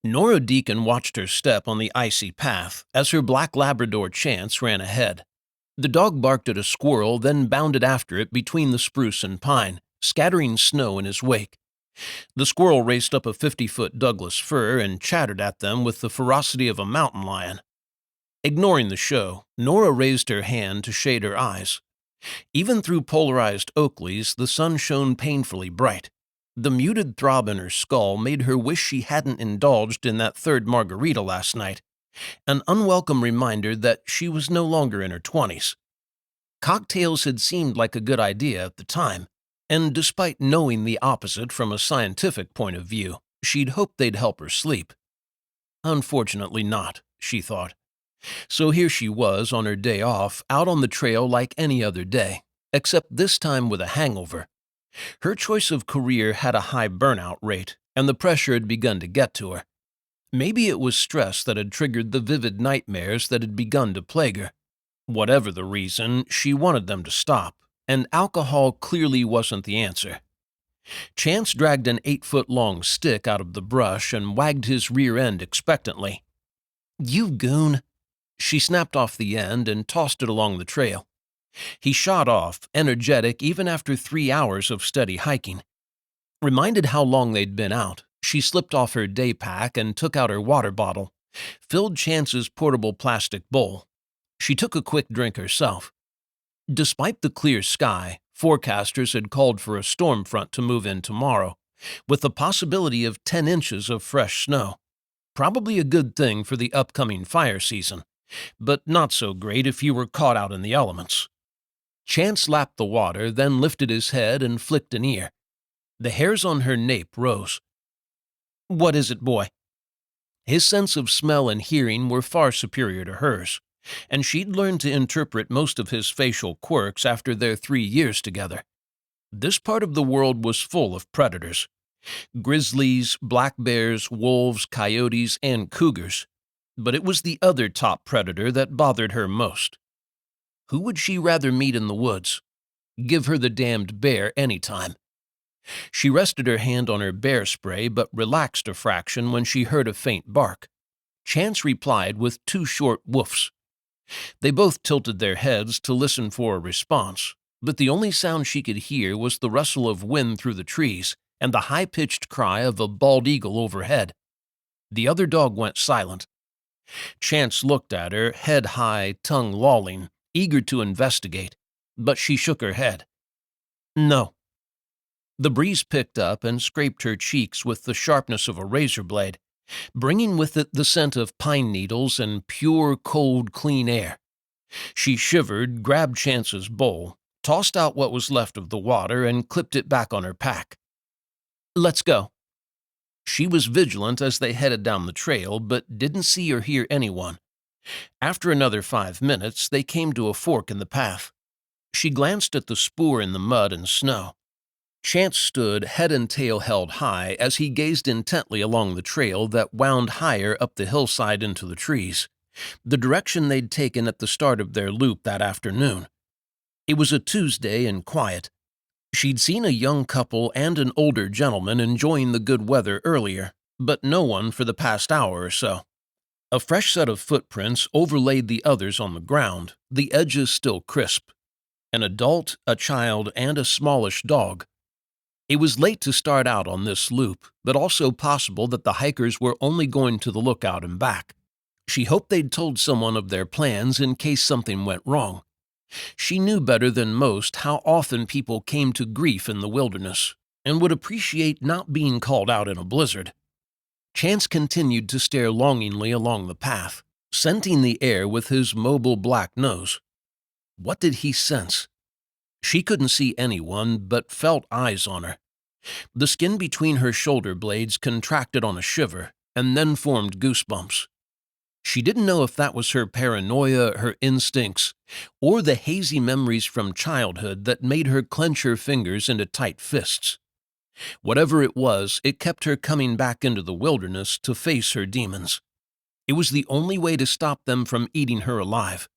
Nora Deacon watched her step on the icy path as her black Labrador Chance ran ahead. The dog barked at a squirrel, then bounded after it between the spruce and pine, scattering snow in his wake. The squirrel raced up a 50-foot Douglas fir and chattered at them with the ferocity of a mountain lion. Ignoring the show, Nora raised her hand to shade her eyes. Even through polarized oak leaves, the sun shone painfully bright. The muted throb in her skull made her wish she hadn't indulged in that third margarita last night, an unwelcome reminder that she was no longer in her 20s. Cocktails had seemed like a good idea at the time, and despite knowing the opposite from a scientific point of view, she'd hoped they'd help her sleep. Unfortunately not, she thought. So here she was on her day off, out on the trail like any other day, except this time with a hangover. Her choice of career had a high burnout rate, and the pressure had begun to get to her. Maybe it was stress that had triggered the vivid nightmares that had begun to plague her. Whatever the reason, she wanted them to stop, and alcohol clearly wasn't the answer. Chance dragged an 8-foot-long stick out of the brush and wagged his rear end expectantly. "You goon!" She snapped off the end and tossed it along the trail. He shot off, energetic even after 3 hours of steady hiking. Reminded how long they'd been out, she slipped off her day pack and took out her water bottle, filled Chance's portable plastic bowl. She took a quick drink herself. Despite the clear sky, forecasters had called for a storm front to move in tomorrow, with the possibility of 10 inches of fresh snow. Probably a good thing for the upcoming fire season, but not so great if you were caught out in the elements. Chance lapped the water, then lifted his head and flicked an ear. The hairs on her nape rose. "What is it, boy?" His sense of smell and hearing were far superior to hers, and she'd learned to interpret most of his facial quirks after their 3 years together. This part of the world was full of predators. Grizzlies, black bears, wolves, coyotes, and cougars. But it was the other top predator that bothered her most. Who would she rather meet in the woods? Give her the damned bear any time. She rested her hand on her bear spray but relaxed a fraction when she heard a faint bark. Chance replied with 2 short woofs. They both tilted their heads to listen for a response, but the only sound she could hear was the rustle of wind through the trees and the high-pitched cry of a bald eagle overhead. The other dog went silent. Chance looked at her, head high, tongue lolling, eager to investigate, but she shook her head. "No." The breeze picked up and scraped her cheeks with the sharpness of a razor blade, bringing with it the scent of pine needles and pure, cold, clean air. She shivered, grabbed Chance's bowl, tossed out what was left of the water, and clipped it back on her pack. "Let's go." She was vigilant as they headed down the trail, but didn't see or hear anyone. After another 5 minutes, they came to a fork in the path. She glanced at the spoor in the mud and snow. Chance stood, head and tail held high, as he gazed intently along the trail that wound higher up the hillside into the trees, the direction they'd taken at the start of their loop that afternoon. It was a Tuesday and quiet. She'd seen a young couple and an older gentleman enjoying the good weather earlier, but no one for the past hour or so. A fresh set of footprints overlaid the others on the ground, the edges still crisp. An adult, a child, and a smallish dog. It was late to start out on this loop, but also possible that the hikers were only going to the lookout and back. She hoped they'd told someone of their plans in case something went wrong. She knew better than most how often people came to grief in the wilderness, and would appreciate not being called out in a blizzard. Chance continued to stare longingly along the path, scenting the air with his mobile black nose. What did he sense? She couldn't see anyone, but felt eyes on her. The skin between her shoulder blades contracted on a shiver, and then formed goosebumps. She didn't know if that was her paranoia, her instincts, or the hazy memories from childhood that made her clench her fingers into tight fists. Whatever it was, it kept her coming back into the wilderness to face her demons. It was the only way to stop them from eating her alive.